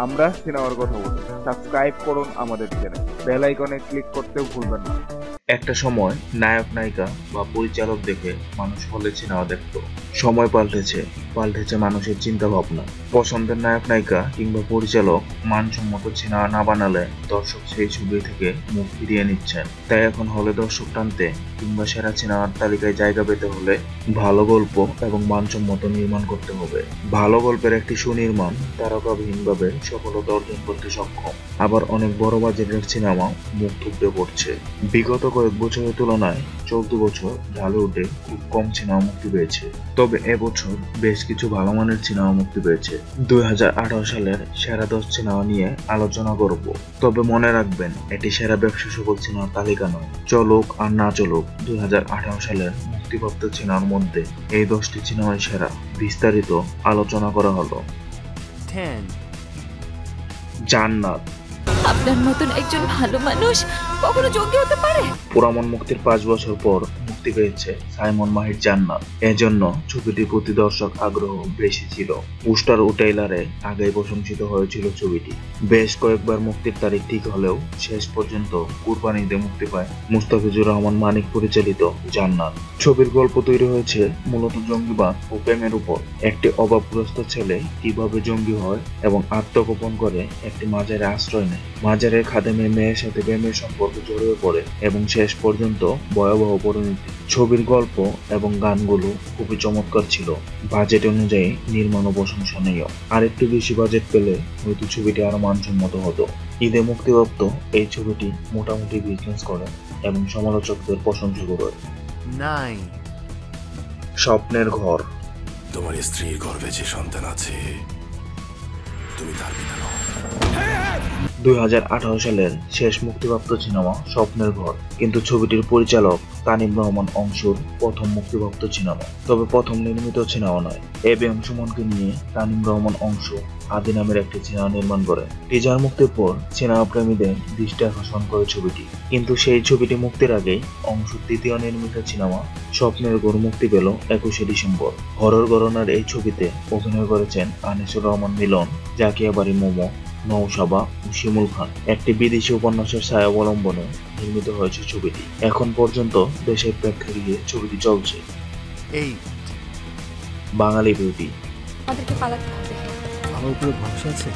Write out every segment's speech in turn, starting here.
আমরা সিনেমার কথা বলি। সাবস্ক্রাইব করুন আমাদের চ্যানেল, বেল আইকনে ক্লিক করতেও ভুলবেন না। একটা সময় নায়ক নায়িকা বা পরিচালক দেখে মানুষ হলে সিনেমা দেখতো। সময় পাল্টেছে মানুষের চিন্তা ভাবনা। পছন্দের নায়ক নায়িকা কিংবা পরিচালক মানসম্মত সিনেমা না বানালে দর্শক সেই ছবি থেকে মুখ ফিরিয়ে নিচ্ছেন। তাই এখন হলে দর্শক টানতে কিংবা সেরা সিনেমার তালিকায় জায়গা পেতে হলে ভালো গল্প এবং মানসম্মত নির্মাণ করতে হবে। ভালো গল্পের একটি সুনির্মাণ তারকাবিহীনভাবে সফলতা অর্জন করতে সক্ষম। আবার অনেক বড় বাজেটের সিনেমা মুখ থুবড়ে পড়ছে। বিগত কয়েক বছরের তুলনায় চলতি বছর ঢালিউডে খুব কম সিনেমা মুক্তি পেয়েছে। তবে এবছর বেশ কিছু ভালো মানের সিনেমা মুক্তি পেয়েছে। 2018 সালের সেরা 10 সিনেমা নিয়ে আলোচনা করব। তবে মনে রাখবেন, এটি সেরা ব্যবসা সফল সিনেমার তালিকা নয়। চলুক আর না চলুক, 2018 সালের মুক্তিপ্রাপ্ত সিনেমার মধ্যে এই 10টি সিনেমাই সেরা। বিস্তারিত আলোচনা করা হলো। জান্নাত। আপনার মতন একজন ভালো মানুষ কখনো যোগ্য হতে পারে? পুরামন মুক্তির 5 বছর পর মুক্তি পেয়েছে সাইমন মাহির জান্নাত। এজন্য ছবিটির প্রতি দর্শক আগ্রহ বেশি ছিল। পোস্টার ও ট্রেইলারে আগেই প্রশংসিত হয়েছিল ছবিটি। বেশ কয়েকবার মুক্তির তারিখ ঠিক হলেও শেষ পর্যন্ত কুরবানিতে মুক্তি পায় মুস্তাফিজুর রহমান মানিক পরিচালিত জান্নাত। ছবির গল্প তৈরি হয়েছে মূলত জঙ্গিবাদ ও প্রেমের উপর। একটি অভাবগ্রস্ত ছেলে কিভাবে জঙ্গি হয় এবং আত্মগোপন করে একটি মাজারে আশ্রয় নেয়। মাজারের খাদেমের মেয়ের সাথে প্রেমের সম্পর্কে জড়িয়ে পড়ে এবং শেষ পর্যন্ত ভয়াবহ পরিণতি। ছবির গল্প এবং গানগুলো খুবই চমৎকার ছিল। বাজেট অনুযায়ী নির্মাণ ও প্রশংসনীয়। আরেকটু বেশি বাজেট পেলে হয়তো ছবিটি আরো মানসম্মত হতো। ঈদে মুক্তিপ্রাপ্ত এই ছবিটি মোটামুটি বিজনেস করে এবং সমালোচকদের প্রশংসা করে। স্বপ্নের ঘর। তোমার স্ত্রীর গর্ভে যে সন্তান আছে, তুমি তার পিতা নও। 2018 সালের শেষ মুক্তিপ্রাপ্ত সিনেমা স্বপ্নের ঘর, কিন্তু ছবিটির পরিচালক তানিম রহমান অংশুর প্রথম মুক্তিপ্রাপ্ত সিনেমা। তবে প্রথম নির্মিত সিনেমা নয়। এবিএম সুমনকে নিয়ে তানিম রহমান অংশু আদি নামের একটি সিনেমা নির্মাণ করে। টিজার মুক্তির পর সিনেমা প্রেমীদের দৃষ্টি আকর্ষণ করে ছবিটি। কিন্তু সেই ছবিটি মুক্তির আগেই অংশুর দ্বিতীয় নির্মিত সিনেমা স্বপ্নের ঘর মুক্তি পেল 21শে ডিসেম্বর। হরর ঘরানার এই ছবিতে অভিনয় করেছেন আনিসুর রহমান মিলন, জাকিয়া বাড়ি মোমো, নৌশাবা ও শিমুল খান। একটি বিদেশি উপন্যাসের ছায়া অবলম্বনে নির্মিত হয়েছে ছবিটি। এখন পর্যন্ত দেশের প্রেক্ষাগৃহে ছবিটি চলছে। বাঙালি বিউটি। আমাদেরকে পালাতে হবে। আমার উপরে ভরসা আছে?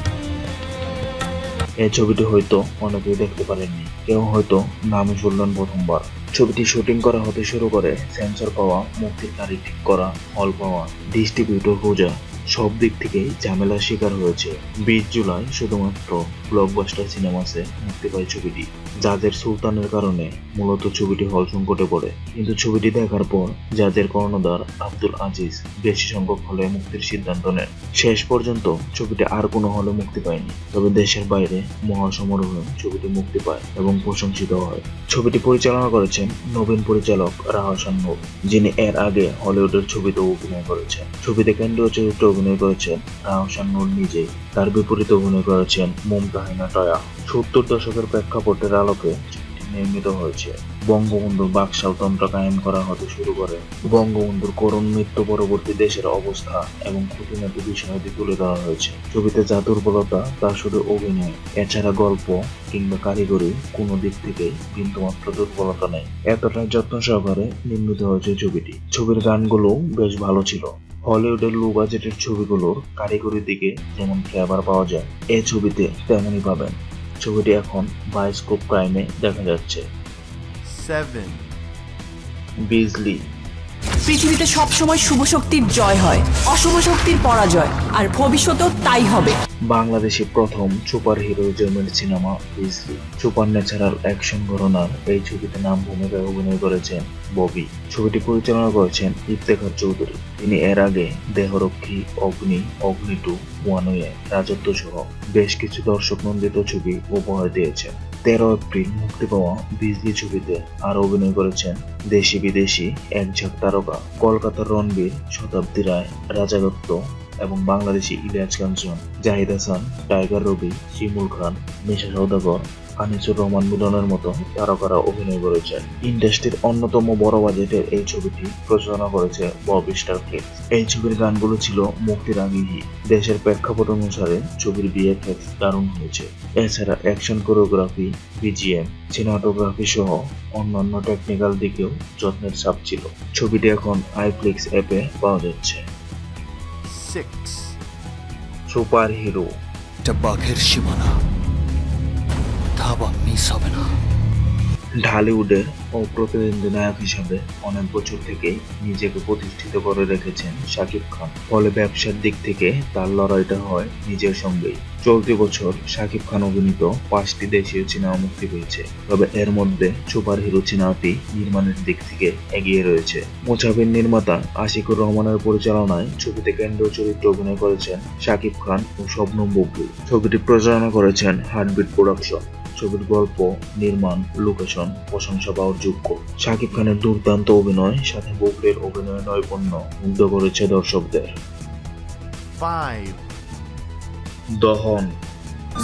এই ছবিটি হয়তো অনেকেই দেখতে পারেননি, কেউ হয়তো নামই শুনলেন প্রথমবার। ছবিটি শুটিং করা হতে শুরু করে সেন্সর পাওয়া, মুক্তির তারিখ ঠিক করা, হল পাওয়া, ডিস্ট্রিবিউটর খোঁজা, সব দিক থেকেই ঝামেলার শিকার হয়েছে। 20 জুলাই শুধুমাত্র ব্লকবাস্টার সিনেমাসে মুক্তি পায় ছবিটি। জাজের সুলতানের কারণে মূলত ছবিটি হল সংকটে পড়ে। কিন্তু ছবিটি দেখার পর জাজের কর্ণধার আব্দুল আজিজ বেশি সংখ্যক হলে মুক্তির সিদ্ধান্ত নেন। শেষ পর্যন্ত ছবিটি আর কোনো হলে মুক্তি পায়নি। তবে দেশের বাইরে মহাসমারোহে ছবিটি মুক্তি পায় এবং প্রশংসিত হয়। ছবিটি পরিচালনা করেছেন নবীন পরিচালক রাহসান নূর, যিনি এর আগে হলিউডের ছবিতে অভিনয় করেছেন। ছবিতে কেন্দ্রীয় চরিত্রে অভিনয় করেছেন রাহসান নূর নিজেই। তার বিপরীতে অভিনয় করেছেন মুমতাহিনা টয়া। 70 দশকের প্রেক্ষাপটের আলোকে নির্মিত হয়েছে। বঙ্গবন্ধুর বাকশালতন্ত্র কায়েম করা হতে শুরু করে। বঙ্গবন্ধুর করুণ মৃত্যু পরবর্তী দেশের অবস্থা এবং খুঁটিনাটি বিষয়াদি তুলে ধরা হয়েছে। ছবিতে যা দুর্বলতা তা শুধু অভিনয়, এছাড়া গল্প কিংবা কারিগরি কোনো দিক থেকেই বিন্দুমাত্র দুর্বলতা নেই। এতটাই যত্ন সহকারে নির্মিত হয়েছে ছবিটি। ছবির গানগুলো বেশ ভালো ছিল। হলিউডের লো বাজেটের ছবিগুলোর কারিগরির দিকে যেমন ফ্লেভার পাওয়া যায়, এই ছবিতে তেমনই পাবেন। ছবিটি এখন বায়োস্কোপ প্রাইমে দেখা যাচ্ছে। বিজলি। পৃথিবীতে সবসময় শুভ শক্তির জয় হয়, অশুভ শক্তির পরাজয়, আর ভবিষ্যতেও তাই হবে। বাংলাদেশি প্রথম সুপার হিরো জন্মের সিনেমা বিজলি। সুপার ন্যাচারাল অ্যাকশন ঘরানার এই ছবিতে নাম ভূমিকায় অভিনয় করেছেন ববি। ছবিটি পরিচালনা করেছেন ইফতেখার চৌধুরী। তিনি এর আগে দেহরক্ষী, অগ্নি, অগ্নি 2, ওয়ানওয়ে, রাজত্ব সহ বেশ কিছু দর্শক নন্দিত ছবি উপহার দিয়েছেন। 13 এপ্রিল মুক্তি পাওয়া বিজলি ছবিতে আরো অভিনয় করেছেন দেশি বিদেশি এক ঝাঁক তারকা। কলকাতার রণবীর, শতাব্দী রায়, রাজা দত্ত, এবং বাংলাদেশি ইলিয়াস কাঞ্চন, জাহিদ হাসান, টাইগার রবি, শিমুল খান, মিশা সওদাগর, আনিসুর রহমান মিলনের মতো তারকারা অভিনয় করেছেন। ইন্ডাস্ট্রির অন্যতম বড় বাজেটের এই ছবিটি প্রযোজনা করেছে বব স্টার ফিল্মস। এই ছবির গানগুলো ছিল মুক্তির আগেই। দেশের প্রেক্ষাপট অনুসারে ছবির VFX দারুণ হয়েছে। এছাড়া অ্যাকশন কোরিওগ্রাফি, BGM, সিনেমাটোগ্রাফি সহ অন্যান্য টেকনিক্যাল দিকেও যত্নের ছাপ ছিল। ছবিটি এখন আইফ্লিক্স অ্যাপে পাওয়া যাচ্ছে। 6 সুপার হিরো। এটা বাঘের সীমানা, ধাবা মিস হবে না। ঢালিউডের অপ্রতিদ্বন্দ্বী নায়ক হিসাবে অনেক বছর থেকেই নিজেকে প্রতিষ্ঠিত করে রেখেছেন শাকিব খান। ফলে ব্যবসার দিক থেকে তার লড়াইটা হয় নিজের সঙ্গেই। চলতি বছর শাকিব খান অভিনীত 5টি দেশীয় সিনেমা মুক্তি পেয়েছে, তবে এর মধ্যে সুপার হিরো সিনেমাটি নির্মাণের দিক থেকে এগিয়ে রয়েছে। মুছাবির নির্মাতা আশিকুর রহমানের পরিচালনায় ছবিতে কেন্দ্রীয় চরিত্রে অভিনয় করেছেন শাকিব খান ও শবনম বুবলী। ছবিটি প্রযোজনা করেছেন হার্টবিট প্রোডাকশন। ছবির গল্প, নির্মাণ, লোকেশন প্রশংসা পাওয়ার যোগ্য। শাকিব খানের দুর্দান্ত অভিনয় সাথে বুবলীর অভিনয় নৈপুণ্য মুগ্ধ করেছে দর্শকদের। 5 দহন।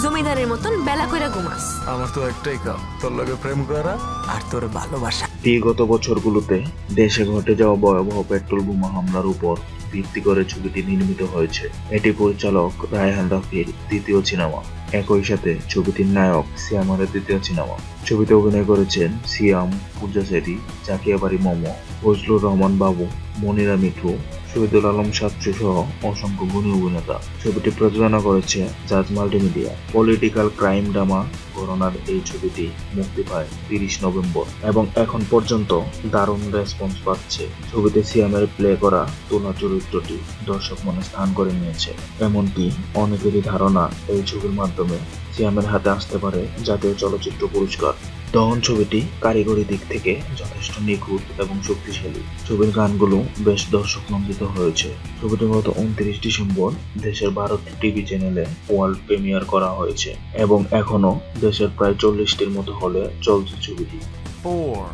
জমিদারের মতন বেলা কইরা ঘুমাস। আমার তো একটাই কাম, তোর লগে প্রেম করা আর তোর ভালোবাসা। বিগত বছরগুলোতে দেশে ঘটে যাওয়া ভয়াবহ পেট্রোল বোমা হামলার উপর ভিত্তি করে ছবিটি নির্মিত হয়েছে। এটি পরিচালক রায়হান রাফির দ্বিতীয় সিনেমা। একই সাথে ছবিটির নায়ক সিয়ামের দ্বিতীয় সিনেমা। ছবিতে অভিনয় করেছেন সিয়াম, পূজা সেটি, জাকিয়া বাড়ি মোমো, ফজলুর রহমান বাবু, মনিরা মিঠু, শহীদুল আলম সাচ্চু সহ অসংখ্য গুণী অভিনেতা। ছবিটি প্রযোজনা করেছে জাজ মাল্টিমিডিয়া। পলিটিক্যাল ক্রাইম ড্রামা ঘরানার এই ছবিটি মুক্তি পায় 30 নভেম্বর এবং এখন পর্যন্ত দারুণ রেসপন্স পাচ্ছে। ছবিতে সিয়ামের প্লে করা তুলা চরিত্রটি দর্শক মনে স্থান করে নিয়েছে। এমনকি অনেকেরই ধারণা এই ছবির মাধ্যমে সিয়ামের হাতে আসতে পারে জাতীয় চলচ্চিত্র পুরস্কার। দহন ছবিটি কারিগরি দিক থেকে যথেষ্ট নিখুঁত এবং শক্তিশালী। ছবির গানগুলো বেশ দর্শক নন্দিত হয়েছে। ছবিটি গত 29 ডিসেম্বর দেশের 12টি টিভি চ্যানেলে ওয়ার্ল্ড প্রিমিয়ার করা হয়েছে এবং এখনো দেশের প্রায় 40টির মতো হলে চলছে ছবিটি। 4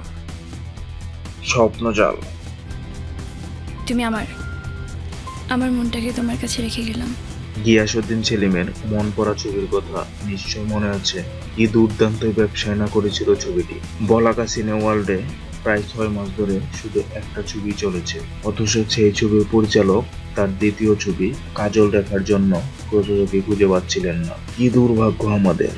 স্বপ্নজাল। তুমি আমার মনটাকে তোমার কাছে রেখে গেলাম। গিয়াসউদ্দিন সেলিমের মন পড়া ছবির কথা নিশ্চয় মনে আছে। কি দুর্দান্ত ব্যবসায় না করেছিল ছবিটি। বলাকা সিনে ওয়ার্ল্ডে প্রায় 6 মাস ধরে শুধু একটা ছবি চলেছে, অথচ সেই ছবির পরিচালক তার দ্বিতীয় ছবি কাজল দেখার জন্য প্রযোজকই খুঁজে পাচ্ছিলেন না। কি দুর্ভাগ্য আমাদের।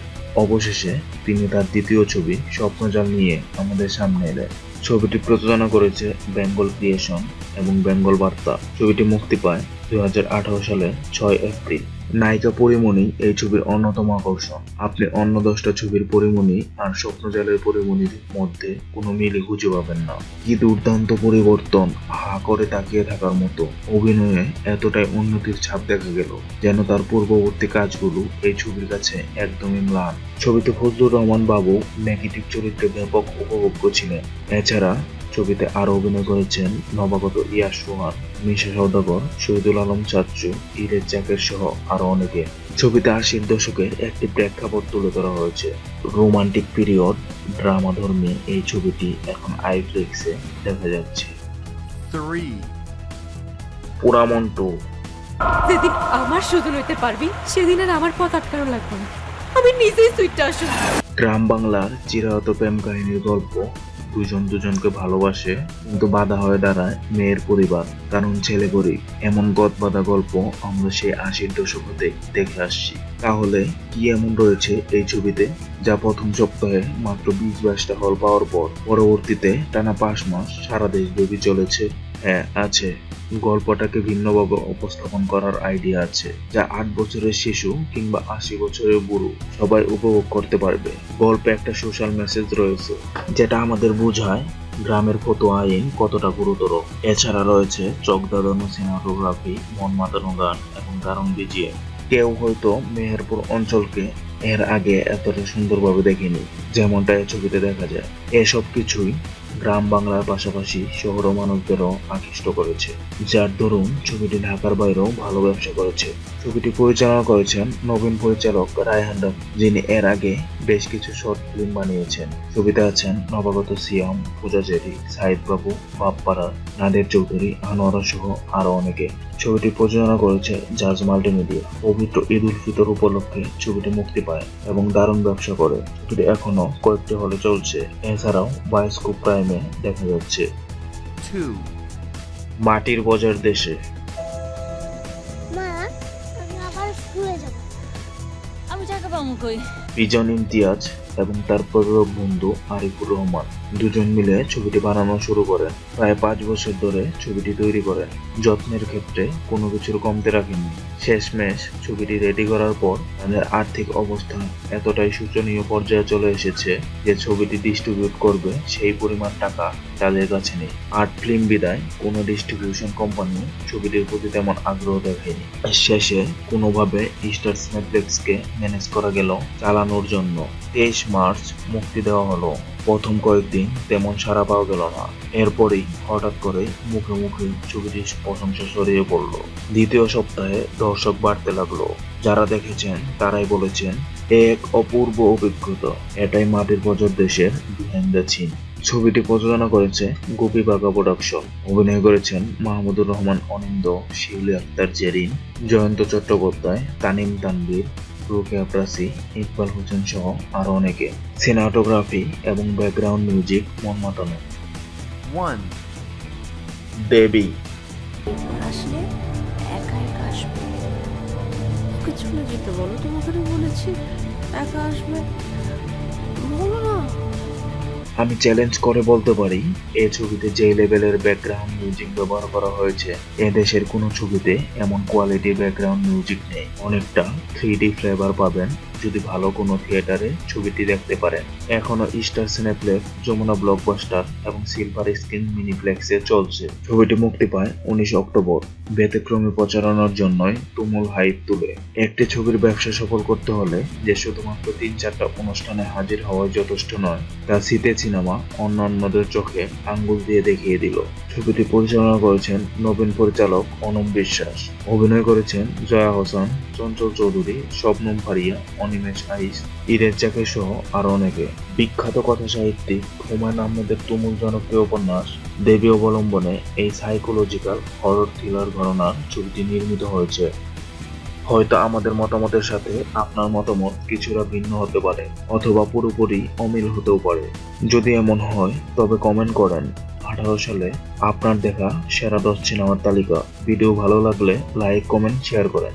অবশেষে তিনি তার দ্বিতীয় ছবি স্বপ্নজাল নিয়ে আমাদের সামনে এলেন। ছবিটি প্রযোজনা করেছে বেঙ্গল ক্রিয়েশন এবং বেঙ্গল বার্তা। ছবিটি মুক্তি পায় 2018 সালে 6 এপ্রিল। নায়িকা পরিমণি এই ছবির অন্যতম আকর্ষণ। আপনি অন্য 10টা ছবির পরিমণি আর স্বপ্নজালের পরিমণির মধ্যে কোনো মিলই খুঁজে পাবেন না। কি দুর্দান্ত পরিবর্তন, হা করে তাকিয়ে থাকার মতো। অভিনয়ে এতটাই উন্নতির ছাপ দেখা গেল যেন তার পূর্ববর্তী কাজগুলো এই ছবির কাছে একদমই ম্লান। ছবিতে ফজলুর রহমান বাবু নেগেটিভ চরিত্রে ব্যাপক উপভোগ্য ছিলেন। এছাড়া ছবিতে আরো অভিনয় করেছেন নবাগত ইয়াশ রোহান, মিশা সওদাগর, শহীদুল আলম চাচ্চু, ইরেজ জাকের সহ আরো অনেকে। ছবিতে 80-র দশকের একটি প্রেক্ষাপট তুলে ধরা হয়েছে। রোমান্টিক পিরিয়ড ড্রামাধর্মী এই ছবিটি এখন আইফ্লিক্সে দেখা যাচ্ছে। 3 পুরামন 2। যেদিন আমার শোধন হইতে পারবি সেদিন আর আমার পথ আটকানো লাগবে না। আমি নিজেই সুইটটা আসুন। গ্রাম বাংলার চিরায়ত প্রেম কাহিনীর গল্প। দুজন দুজনকে ভালোবাসে, কিন্তু বাধা হয়ে দাঁড়ায় মেয়ের পরিবার, কারণ ছেলে গরিব। এমন গদবাঁধা গল্প আমরা সেই 80-র দশক হতে দেখে আসছি। তাহলে কি এমন রয়েছে এই ছবিতে যা প্রথম সপ্তাহে মাত্র 20-22টা হল পাওয়ার পর পরবর্তীতে টানা 5 মাস সারা দেশব্যাপী চলেছে? হ্যাঁ, আছে। গল্পটাকে ভিন্নভাবে উপস্থাপন করার আইডিয়া আছে, যা 8 বছরের শিশু কিংবা 80 বছরের বুড়ো সবাই উপভোগ করতে পারবে। গল্পে একটা সোশ্যাল মেসেজ রয়েছে, যেটা আমাদের বোঝায় গ্রামের ফতুয়া আইন কতটা গুরুতর। এছাড়া রয়েছে চোখ ধাঁধানো সিনেমাটোগ্রাফি, মন মাতানো গান এবং দারুণ BGM। কেউ হয়তো মেহেরপুর অঞ্চলকে এর আগে এতটা সুন্দরভাবে দেখেনি যেমনটা এই ছবিতে দেখা যায়। এসব কিছুই গ্রাম বাংলার পাশাপাশি শহর মানুষদেরও আকৃষ্ট করেছে, যার দরুন ছবিটি ঢাকার বাইরেও ভালো ব্যবসা করেছে। ছবিটি পরিচালনা করেছেন নবীন পরিচালক রায়হান রাফি, যিনি এর আগে বেশ কিছু শর্ট ফিল্ম বানিয়েছেন। ছবিতে আছেন নবাগত সিয়াম, পূজা জেরি, সাইদ বাবু, বাপ্পারা, নাদের চৌধুরী, আনোয়ারা সহ আরো অনেকে। ছবিটি প্রযোজনা করেছে জাজ মাল্টিমিডিয়া। পবিত্র ঈদ উল ফিতর উপলক্ষে ছবিটি মুক্তি পায় এবং দারুণ ব্যবসা করে। ছবিটি এখনো কয়েকটি হলে চলছে, এছাড়াও বায়োস্কোপ প্রাইমে দেখা যাচ্ছে। মাটির বজার দেশে। মা, আমি আবার স্কুলে যাব। আমি টাকা পাবো কই? বিজন ইমতিয়াজ এবং তার প্রযোজক বন্ধু আরিফুর রহমান দুজন মিলে ছবিটি বানানো শুরু করেন। প্রায় 5 বছর ধরে ছবিটি তৈরি করেন। যত্নের ক্ষেত্রে কোনো কিছুর কমতে রাখেননি। শেষমেশ ছবিটি রেডি করার পর তাদের আর্থিক অবস্থা এতটাই শোচনীয় পর্যায়ে চলে এসেছে যে ছবিটি ডিস্ট্রিবিউট করবে সেই পরিমাণ টাকা তাদের কাছে নেই। আর্ট ফিল্ম বিদায় কোনো ডিস্ট্রিবিউশন কোম্পানি ছবিটির প্রতি তেমন আগ্রহ দেখায়নি। শেষে কোনোভাবে স্টার সিনেপ্লেক্সকে ম্যানেজ করা গেল চালানোর জন্য। 23 মার্চ মুক্তি দেওয়া হলো। প্রথম কয়েকদিন তেমন সাড়া পাওয়া গেল না। এরপরেই হঠাৎ করে মুখে মুখে ছবিটির প্রশংসা ছড়িয়ে পড়ল। দ্বিতীয় সপ্তাহে দর্শক বাড়তে লাগলো। যারা দেখেছেন তারাই বলেছেন এক অপূর্ব অভিজ্ঞতা। এটাই মাটির বজার দেশের বিহাইন্ড দ্য সিন। ছবিটি প্রযোজনা করেছে গোপী বাঘা প্রোডাকশন। অভিনয় করেছেন মাহমুদুর রহমান অনিন্দ, শিউলি আক্তার জেরিন, জয়ন্ত চট্টোপাধ্যায়, তানিম তানভীর, রুকেয়া প্রাসী, ইকবাল হোসেন সহ আরো অনেকে। সিনেমাটোগ্রাফি এবং ব্যাকগ্রাউন্ড মিউজিক মন মাতানো। দেবী আসলে একা একা আসবে। ওকে চলে যেতে বলো, তোমাকে বলেছি একা আসবে, বলো না। আমি চ্যালেঞ্জ করে বলতে পারি, এই ছবিতে যে লেভেলের ব্যাকগ্রাউন্ড মিউজিক ব্যবহার করা হয়েছে এ দেশের কোনো ছবিতে এমন কোয়ালিটির ব্যাকগ্রাউন্ড মিউজিক নেই। অনেকটা 3D ফ্লেভার পাবেন যদি ভালো কোনো থিয়েটারে ছবিটি দেখতে পারেন। এখনো স্টার সিনেপ্লেক্স, যমুনা ব্লকবাস্টার এবং সিলভার স্ক্রিন মিনিপ্লেক্সে চলছে। ছবিটি মুক্তি পায় 19 অক্টোবর। ব্যতিক্রমী প্রচারণার জন্যই তুমুল হাইপ তুলে। একটি ছবির ব্যবসা সফল করতে হলে যে শুধুমাত্র 3-4টা অনুষ্ঠানে হাজির হওয়া যথেষ্ট নয়, তা শীতে সিনেমা অন্যান্যদের চোখে আঙ্গুল দিয়ে দেখিয়ে দিল। ছবিটি পরিচালনা করেছেন নবীন পরিচালক অনম বিশ্বাস। অভিনয় করেছেন জয়া হোসেন, চঞ্চল চৌধুরী, শবনম ফারিয়া, অনিমেষ আইস, ইরেজ জাকির সহ আরো অনেকে। বিখ্যাত কথা সাহিত্যিক হুমায়ুন আহমেদের তুমুল জনপ্রিয় উপন্যাস দেবী অবলম্বনে এই সাইকোলজিক্যাল হরর থ্রিলার ঘরানার ছবিটি নির্মিত হয়েছে। হয়তো আমাদের মতামতের সাথে আপনার মতামত কিছুটা ভিন্ন হতে পারে, অথবা পুরোপুরি অমিল হতেও পারে। যদি এমন হয় তবে কমেন্ট করেন। 2018 সালে আপনার দেখা সেরা 10 সিনেমার তালিকা। ভিডিও ভালো লাগলে লাইক, কমেন্ট, শেয়ার করেন।